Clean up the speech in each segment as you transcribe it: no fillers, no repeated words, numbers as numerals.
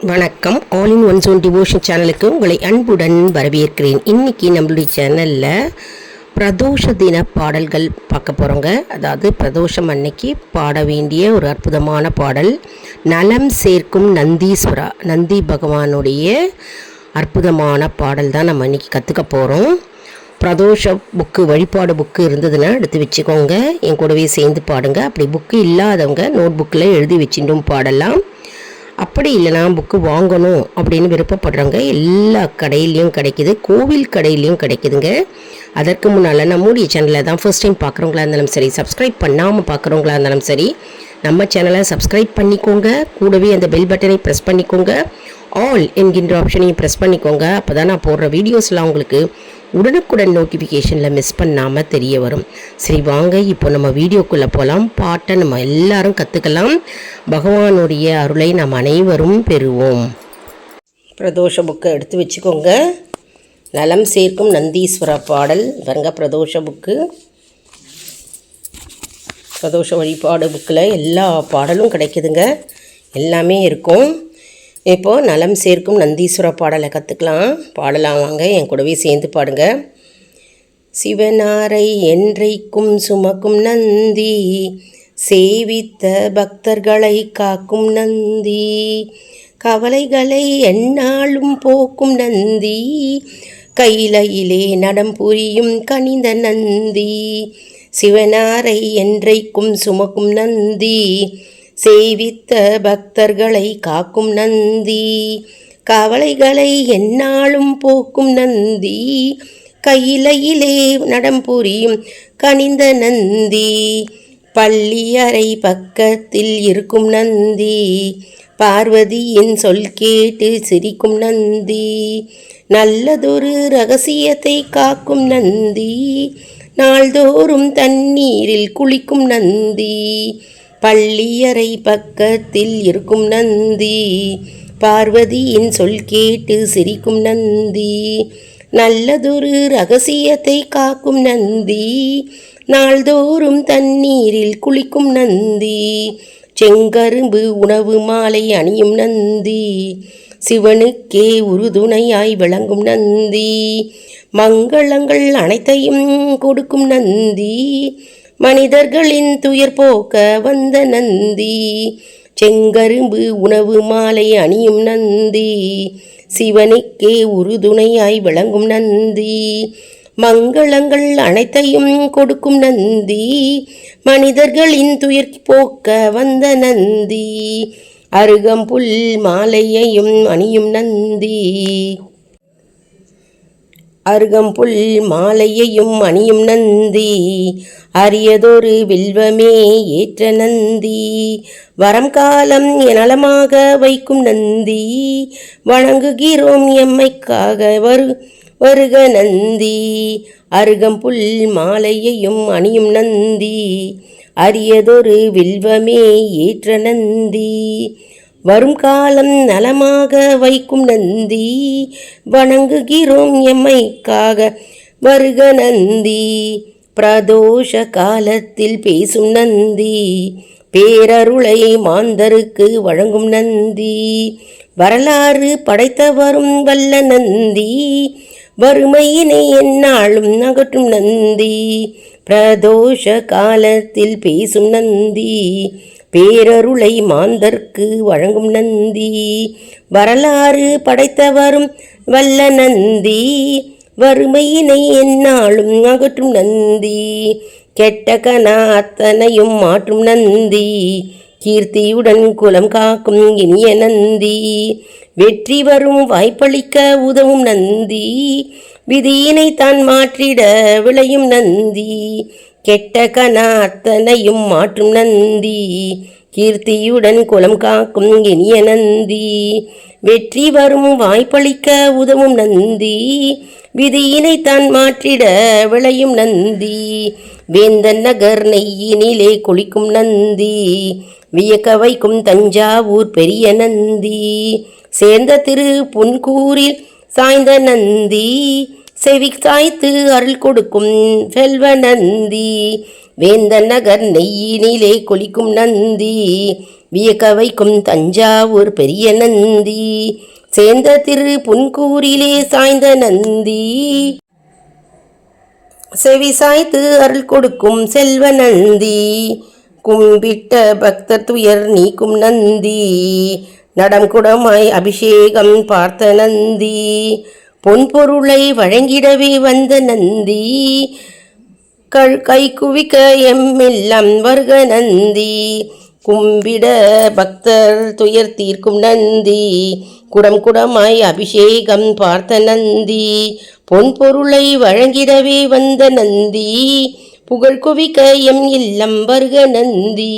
வணக்கம். All in one zone devotion சேனலுக்கு உங்களை அன்புடன் வரவேற்கிறேன். இன்றைக்கி நம்மளுடைய சேனலில் பிரதோஷ தின பாடல்கள் பார்க்க போகிறோங்க. அதாவது பிரதோஷம் அன்னைக்கு பாட வேண்டிய ஒரு அற்புதமான பாடல், நலம் சேர்க்கும் நந்தீஸ்வரா, நந்தி பகவானுடைய அற்புதமான பாடல் தான் நம்ம இன்றைக்கி கற்றுக்க போகிறோம். பிரதோஷ புக்கு, வழிபாடு புக்கு இருந்ததுன்னா எடுத்து வச்சுக்கோங்க, என் கூடவே சேர்ந்து பாடுங்க. அப்படி புக்கு இல்லாதவங்க நோட் புக்கில் எழுதி வச்சுட்டும் பாடலாம். அப்படி இல்லைனா புக்கு வாங்கணும் அப்படின்னு விருப்பப்படுறவங்க எல்லா கடையிலையும் கிடைக்கிது, கோவில் கடையிலையும் கிடைக்குதுங்க. அதற்கு முன்னால் நம்முடைய சேனலை தான் ஃபர்ஸ்ட் டைம் பார்க்குறவங்களா இருந்தாலும் சரி, சப்ஸ்கிரைப் பண்ணாமல் பார்க்குறவங்களா இருந்தாலும் சரி, நம்ம சேனலை சப்ஸ்கிரைப் பண்ணிக்கோங்க. கூடவே அந்த பெல் பட்டனை ப்ரெஸ் பண்ணிக்கோங்க, ஆல் என்கின்ற ஆப்ஷனையும் ப்ரெஸ் பண்ணிக்கோங்க. அப்போ தான் நான் போடுற வீடியோஸ்லாம் உங்களுக்கு உடனுக்குடன் நோட்டிஃபிகேஷனில் மிஸ் பண்ணாமல் தெரிய வரும். சரி வாங்க, இப்போ நம்ம வீடியோக்குள்ளே போகலாம். பாட்டை நம்ம எல்லாரும் கற்றுக்கலாம். பகவானுடைய அருளை நாம் அனைவரும் பெறுவோம். பிரதோஷ புக்கை எடுத்து வச்சுக்கோங்க. நலம் சேர்க்கும் நந்தீஸ்வரா பாடல் பாருங்க. பிரதோஷ புக்கு, பிரதோஷ வழிபாடு புக்கில் எல்லா பாடலும் கிடைக்குதுங்க, எல்லாமே இருக்கும். இப்போது நலம் சேர்க்கும் நந்தீஸ்வர பாடலை கற்றுக்கலாம். பாடலாம் வாங்க, என் கூடவே சேர்ந்து பாடுங்க. சிவனாரை என்றைக்கும் சுமக்கும் நந்தி, சேவித்த பக்தர்களை காக்கும் நந்தி, கவலைகளை எந்நாளும் போக்கும் நந்தி, கையிலையிலே நடம் புரியும் கனிந்த நந்தி. சிவனாரை என்றைக்கும் சுமக்கும் நந்தி, சேவித்த பக்தர்களை காக்கும் நந்தி, கவலைகளை எந்நாளும் போக்கும் நந்தி, கையிலையிலே நடம் புரியும் கனிந்த நந்தி, பள்ளியறை பக்கத்தில் இருக்கும் நந்தி, பார்வதியின் சொல் கேட்டு சிரிக்கும் நந்தி, நல்லதொரு ரகசியத்தை காக்கும் நந்தி, நாள்தோறும் தண்ணீரில் குளிக்கும் நந்தி, பள்ளியறை பக்கத்தில் இருக்கும் நந்தி, பார்வதியின் சொல் கேட்டு சிரிக்கும் நந்தி, நல்லதொரு ரகசியத்தை காக்கும் நந்தி, நாள்தோறும் தண்ணீரில் குளிக்கும் நந்தி, செங்கரும்பு உணவு மாலை அணியும் நந்தி, சிவனுக்கே உறுதுணையாய் விளங்கும் நந்தி, மங்களங்கள் அனைத்தையும் கொடுக்கும் நந்தி, மனிதர்களின் துயர் போக்க வந்த நந்தி, செங்கரும்பு உணவு மாலை அணியும் நந்தி, சிவனுக்கே உறுதுணையாய் விளங்கும் நந்தி, மங்களங்கள் அனைத்தையும் கொடுக்கும் நந்தி, மனிதர்களின் துயர் போக்க வந்த நந்தி, அருகம்புல் மாலையையும் அணியும் நந்தி, அருகம்புல் மாலையையும் அணியும் நந்தி, அரியதொரு வில்வமே ஏற்ற நந்தி, வரம் காலம் நலமாக வைக்கும் நந்தி, வணங்குகிறோம் எம்மைக்காக வருக நந்தி, அருகம்புல் மாலையையும் அணியும் நந்தி, அரியதொரு வில்வமே ஏற்ற நந்தி, வரும் காலம் நலமாக வைக்கும் நந்தி, வணங்குகிறோம் எம்மைக்காக வருக நந்தி, பிரதோஷ காலத்தில் பேசும் நந்தி, பேரருளை மாந்தருக்கு வழங்கும் நந்தி, வரலாறு படைத்த வரும் வல்ல நந்தி, வறுமையினை எந்நாளும் அகற்றும் நந்தி, பிரதோஷ காலத்தில் பேசும் நந்தி, பேரருளை மாந்தர்க்கு வழங்கும் நந்தி, வரலாறு படைத்தவரும் வல்ல நந்தி, வறுமையினை எந்நாளும் அகற்றும் நந்தி, கெட்ட கனா அத்தனையும் மாற்றும் நந்தி, கீர்த்தியுடன் குலம் காக்கும் இனிய நந்தி, வெற்றி வரும் வாய்ப்பளிக்க உதவும் நந்தி, விதியினை தான் மாற்றிட விளையும் நந்தி, கெட்ட கனா அத்தனையும் மாற்றும் நந்தி, கீர்த்தியுடன் குலம் காக்கும் இனிய நந்தி, வெற்றி வரும் வாய்ப்பளிக்க உதவும் நந்தி, விதியினை தான் மாற்றிட விளையும் நந்தி, வேந்தன் நகர் நெய்யினிலே குளிக்கும் நந்தி, வியக்க வைக்கும் தஞ்சாவூர் பெரிய நந்தி, சேர்ந்த திரு புன்கூரில் சாய்ந்த நந்தி, செவி சாய்த்து அருள் கொடுக்கும் செல்வ நந்தி, வேந்தன் நகர் நெய்யினிலே கொளிக்கும் நந்தி, வியக்க வைக்கும் தஞ்சாவூர் பெரிய நந்தி, சேர்ந்த திரு புன்கூரிலே சாய்ந்த நந்தி, செவி சாய்த்து அருள் கொடுக்கும் செல்வ நந்தி, கும்பிட்ட பக்தர் துயர் நீக்கும் நந்தி, நடம் குடமாய் அபிஷேகம் பார்த்த நந்தி, பொன்பொருளை வழங்கிடவே வந்த நந்தி, கை குவிக்க எம்மெல்லாம் வருக நந்தி, கும்பிட பக்தர் துயர் தீர்க்கும் நந்தி, குடம் குடமாய் அபிஷேகம் பார்த்த நந்தி, பொன்பொருளை வழங்கிடவே வந்த நந்தி, புகழ் குவிக்க எம் இல்லம் வருக நந்தி,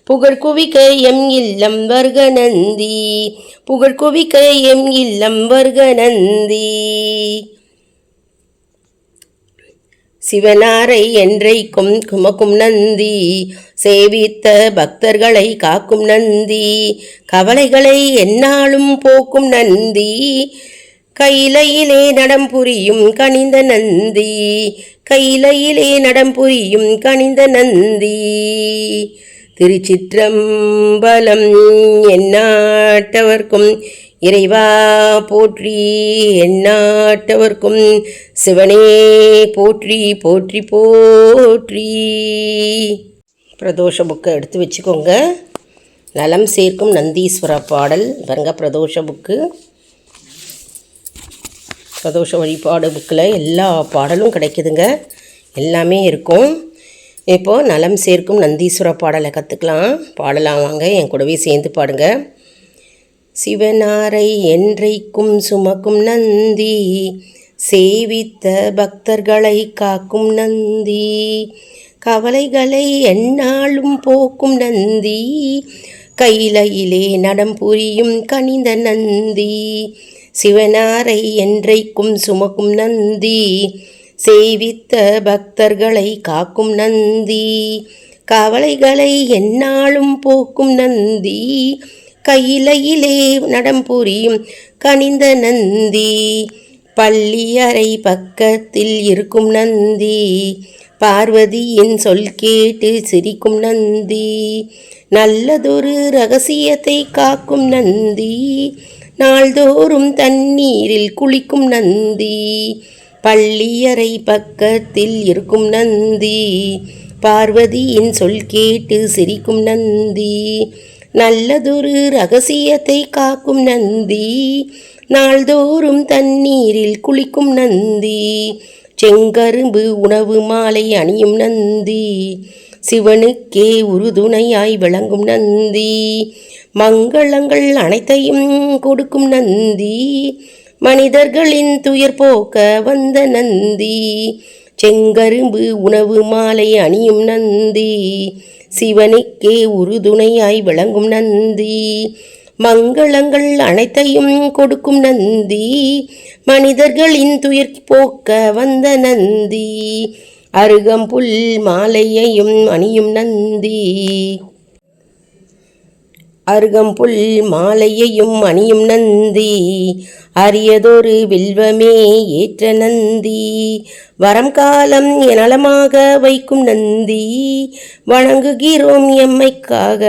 புகழ் குவிக்க எம் இல்லம் வருக நந்தி, புகழ் குவிக்க எம் இல்லம் வருக நந்தி. சிவனாரை என்றைக்கும் குமக்கும் நந்தி, சேவித்த பக்தர்களை காக்கும் நந்தி, கவலைகளை எந்நாளும் போக்கும் நந்தி, கையிலையிலே நடம் புரியும் கனிந்த நந்தி, கையிலையிலே நடம் புரியும் கனிந்த நந்தி. திருச்சிற்றம்பலம். எந்நாட்டவர்க்கும் இறைவா போற்றி, எந்நாட்டவர்க்கும் சிவனே போற்றி போற்றி போற்றி. பிரதோஷ புக்கை எடுத்து வச்சுக்கோங்க. நலம் சேர்க்கும் நந்தீஸ்வர பாடல் பாருங்க. பிரதோஷ புக்கு, பிரதோஷ வழிபாடு புக்கில் எல்லா பாடலும் கிடைக்குதுங்க, எல்லாமே இருக்கும். இப்போது நலம் சேர்க்கும் நந்தீஸ்வர பாடலை கற்றுக்கலாம், பாடலாம் வாங்க, என் கூடவே சேர்ந்து பாடுங்க. சிவனாரை என்றைக்கும் சுமக்கும் நந்தி, சேவித்த பக்தர்களை காக்கும் நந்தி, கவலைகளை எந்நாளும் போக்கும் நந்தி, கையிலையிலே நடம் புரியும் கனிந்த நந்தி, சிவனாரை என்றைக்கும் சுமக்கும் நந்தி, சேவித்த பக்தர்களை காக்கும் நந்தி, கவலைகளை எந்நாளும் போக்கும் நந்தி, கையிலையிலே நடம் புரியும் கனிந்த நந்தி, பள்ளியறை பக்கத்தில் இருக்கும் நந்தி, பார்வதியின் சொல் கேட்டு சிரிக்கும் நந்தி, நல்லதொரு இரகசியத்தை காக்கும் நந்தி, நாள்தோறும் தண்ணீரில் குளிக்கும் நந்தி, பள்ளியறை பக்கத்தில் இருக்கும் நந்தி, பார்வதியின் சொல் கேட்டு சிரிக்கும் நந்தி, நல்லதொரு இரகசியத்தை காக்கும் நந்தி, நாள்தோறும் தண்ணீரில் குளிக்கும் நந்தி, செங்கரும்பு உணவு மாலை அணியும் நந்தி, சிவனுக்கே உறுதுணையாய் விளங்கும் நந்தி, மங்களங்கள் அனைத்தையும் கொடுக்கும் நந்தி, மனிதர்களின் துயர் போக்க வந்த நந்தி, செங்கரும்பு உணவு மாலை அணியும் நந்தி, சிவனுக்கே உறுதுணையாய் விளங்கும் நந்தி, மங்களங்கள் அனைத்தையும் கொடுக்கும் நந்தி, மனிதர்களின் துயர் போக்க வந்த நந்தி, அருகம்புல் மாலையையும் அணியும் நந்தி, அருகம்புல் மாலையையும் அணியும் நந்தி, அரியதொரு வில்வமே ஏற்ற நந்தி, வரம் காலம் நலமாக வைக்கும் நந்தி, வணங்குகிறோம் எம்மைக்காக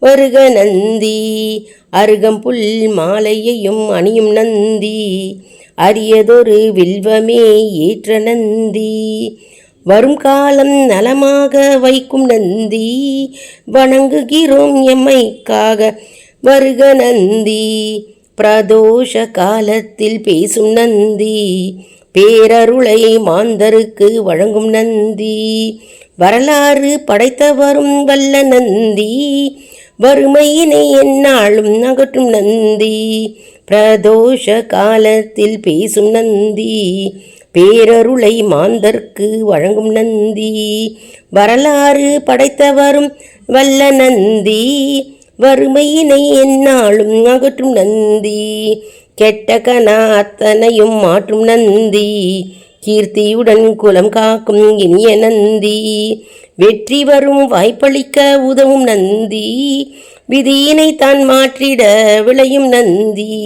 வருக நந்தி, அருகம்புல் மாலையையும் அணியும் நந்தி, அரியதொரு வில்வமே ஏற்ற நந்தி, வரும் காலம் நலமாக வைக்கும் நந்தி, வணங்குகிறோம் எம்மைக்காக வருக நந்தி, பிரதோஷ காலத்தில் பேசும் நந்தி, பேரருளை மாந்தருக்கு வழங்கும் நந்தி, வரலாறு படைத்த வரும் வல்ல நந்தி, வறுமையினை எந்நாளும் அகற்றும் நந்தி, பிரதோஷ காலத்தில் பேசும் நந்தி, பேரருளை மாந்தர்க்கு வழங்கும் நந்தி, வரலாறு படைத்த வரும் வல்ல நந்தி, வறுமையினை எந்நாளும் அகற்றும் நந்தி, கெட்ட கனா அத்தனையும் மாற்றும் நந்தி, கீர்த்தியுடன் குலம் காக்கும் இனிய நந்தி, வெற்றி வரும் வாய்ப்பளிக்க உதவும் நந்தி, விதியினை தான் மாற்றிட விளையும் நந்தி,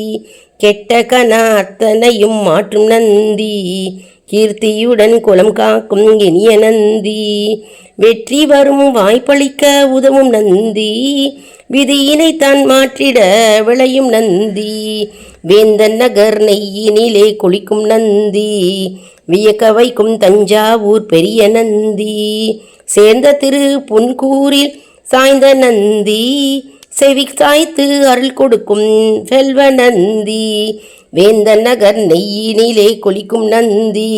கெட்ட கனா அத்தனையும் மாற்றும் நந்தி, கீர்த்தியுடன் குலம் காக்கும் இனிய நந்தி, வெற்றி வரும் வாய்ப்பளிக்க உதவும் நந்தி, விதியினை தான் மாற்றிட விளையும் நந்தி, வேந்தன் நகர் நெய்யினிலே குளிக்கும் நந்தி, வியக்க வைக்கும் தஞ்சாவூர் பெரிய நந்தி, சேர்ந்த திரு புன்கூரில் சாய்ந்த நந்தி, செவி சாய்த்து அருள் கொடுக்கும் செல்வ நந்தி, வேந்தன் நகர் நெய்யினிலே குளிக்கும் நந்தி,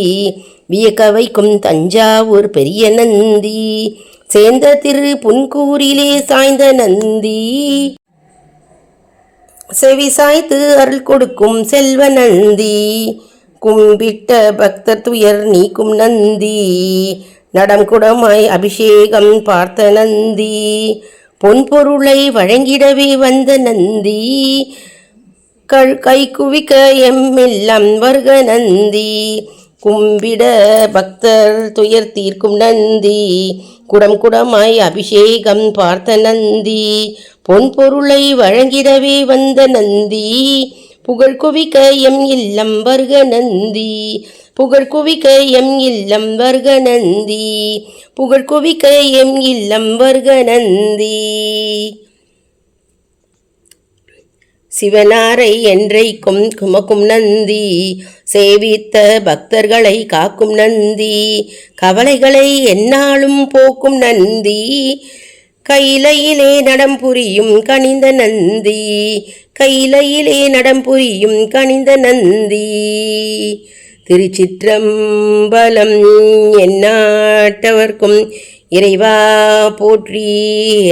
வியக்க வைக்கும் தஞ்சாவூர் பெரிய நந்தி, சேர்ந்த திரு புன்கூரிலே சாய்ந்த நந்தி, செவி சாய்த்து அருள் கொடுக்கும் செல்வ நந்தி, கும்பிட்ட பக்தர் துயர் நீக்கும் நந்தி, நடம் குடமாய் அபிஷேகம் பார்த்த நந்தி, பொன்பொருளை வழங்கிடவே வந்த நந்தி, கை குவிக்க எம்மெல்லாம் வருக நந்தி, கும்பிட பக்தர் துயர் தீர்க்கும் நந்தி, குடம் குடமாய் அபிஷேகம் பார்த்த நந்தி, பொன்பொருளை வழங்கிடவே வந்த நந்தி, புகழ் குவிக்க எம் இல்லம் வருக நந்தி, புகழ் குவிக்க எம் இல்லம் வருக நந்தி, புகழ் குவிக்க எம் இல்லம் வருக நந்தி, சிவனாரை என்றைக்கும் குமக்கும் நந்தி, சேவித்த பக்தர்களை காக்கும் நந்தி, கவலைகளை எந்நாளும் போக்கும் நந்தி, கையிலையிலே நடம் புரியும் கனிந்த நந்தி, கையிலையிலே நடம் புரியும் கனிந்த நந்தி, திருச்சிற்றம்பலம் எந்நாட்டவர்க்கும் இறைவா போற்றி,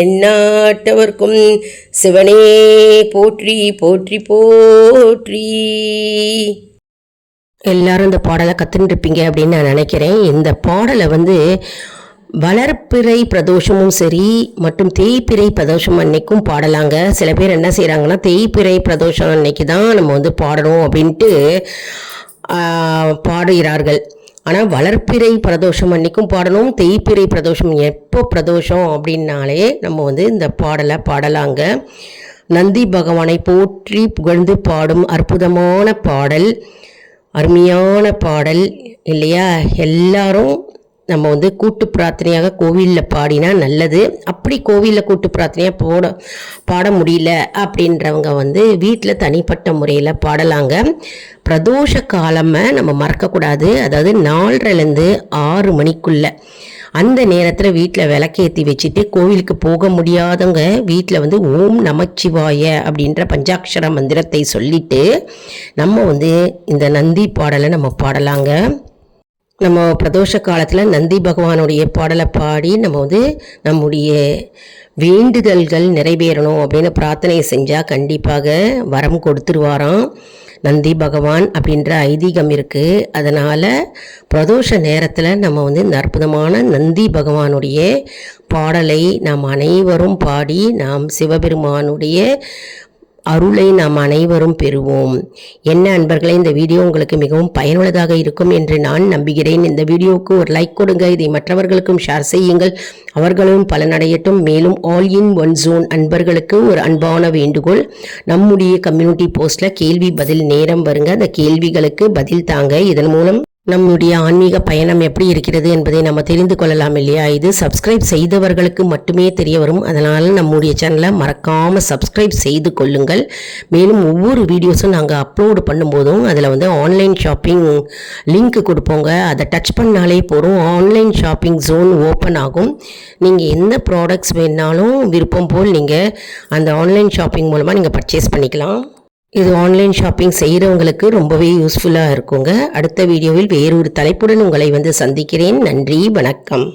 எந்நாட்டவர்க்கும் சிவனே போற்றி போற்றி போற்றி. எல்லாரும் இந்த பாடலை கற்றுருப்பீங்க அப்படின்னு நான் நினைக்கிறேன். இந்த பாடலை வளர்ப்பிறை பிரதோஷமும் சரி மற்றும் தேய்பிறை பிரதோஷம் அன்னைக்கும் பாடலாங்க. சில பேர் என்ன செய்கிறாங்கன்னா, தேய்பிறை பிரதோஷம் அன்னைக்கு தான் நம்ம பாடணும் அப்படின்ட்டு பாடுகிறார்கள். ஆனால் வளர்ப்பிறை பிரதோஷம் அன்னைக்கும் பாடணும், தேய்பிறை பிரதோஷம் எப்போ பிரதோஷம் அப்படின்னாலே நம்ம இந்த பாடலை பாடலாங்க. நந்தி பகவானை போற்றி புகழ்ந்து பாடும் அற்புதமான பாடல், அருமையான பாடல் இல்லையா? எல்லாரும் நம்ம கூட்டு பிரார்த்தனையாக கோவிலில் பாடினா நல்லது. அப்படி கோவிலில் கூட்டு பிரார்த்தனையாக பாட முடியல அப்படின்றவங்க வீட்டில் தனிப்பட்ட முறையில் பாடலாங்க. பிரதோஷ காலமை நம்ம மறக்கக்கூடாது. அதாவது 4:30 6 மணிக்குள்ளே அந்த நேரத்தில் வீட்டில் விளக்கேற்றி வச்சுட்டு கோவிலுக்கு போக முடியாதவங்க வீட்டில் ஓம் நமச்சிவாய அப்படின்ற பஞ்சாட்சர மந்திரத்தை சொல்லிட்டு நம்ம இந்த நந்தி பாடலை நம்ம பாடலாங்க. நம்ம பிரதோஷ காலத்தில் நந்தி பகவானுடைய பாடலை பாடி நம்ம நம்முடைய வேண்டுதல்கள் நிறைவேறணும் அப்படின்னு பிரார்த்தனை செஞ்சால் கண்டிப்பாக வரம் கொடுத்துருவாராம் நந்தி பகவான் அப்படின்ற ஐதீகம் இருக்குது. அதனால் பிரதோஷ நேரத்தில் நம்ம இந்த அற்புதமான நந்தி பகவானுடைய பாடலை நாம் அனைவரும் பாடி நாம் சிவபெருமானுடைய அருளை நாம் அனைவரும் பெறுவோம். என்ன அன்பர்களே, இந்த வீடியோ உங்களுக்கு மிகவும் பயனுள்ளதாக இருக்கும் என்று நான் நம்புகிறேன். இந்த வீடியோவுக்கு ஒரு லைக் கொடுங்க, இதை மற்றவர்களுக்கும் ஷேர் செய்யுங்கள், அவர்களும் பலனடையட்டும். மேலும் ஆல் இன் ஒன் ஜோன் அன்பர்களுக்கு ஒரு அன்பான வேண்டுகோள், நம்முடைய கம்யூனிட்டி போஸ்ட்டில் கேள்வி பதில் நேரம் வருங்க, அந்த கேள்விகளுக்கு பதில் தாங்க. இதன் மூலம் நம்முடைய ஆன்மீக பயணம் எப்படி இருக்கிறது என்பதை நம்ம தெரிந்து கொள்ளலாம் இல்லையா? இது சப்ஸ்கிரைப் செய்தவர்களுக்கு மட்டுமே தெரிய வரும். அதனால் நம்முடைய சேனலை மறக்காமல் சப்ஸ்கிரைப் செய்து கொள்ளுங்கள். மேலும் ஒவ்வொரு வீடியோஸும் நாங்கள் அப்லோடு பண்ணும்போதும் அதில் ஆன்லைன் ஷாப்பிங் லிங்க் கொடுப்போங்க. அதை டச் பண்ணாலே போகிறோம், ஆன்லைன் ஷாப்பிங் ஜோன் ஓப்பன் ஆகும். நீங்கள் எந்த ப்ராடக்ட்ஸ் வேணாலும் விருப்பம் போல் நீங்கள் அந்த ஆன்லைன் ஷாப்பிங் மூலமாக நீங்கள் பர்ச்சேஸ் பண்ணிக்கலாம். இது ஆன்லைன் ஷாப்பிங் செய்கிறவங்களுக்கு ரொம்பவே யூஸ்ஃபுல்லாக இருக்குங்க. அடுத்த வீடியோவில் வேறொரு தலைப்புடன் உங்களை சந்திக்கிறேன். நன்றி, வணக்கம்.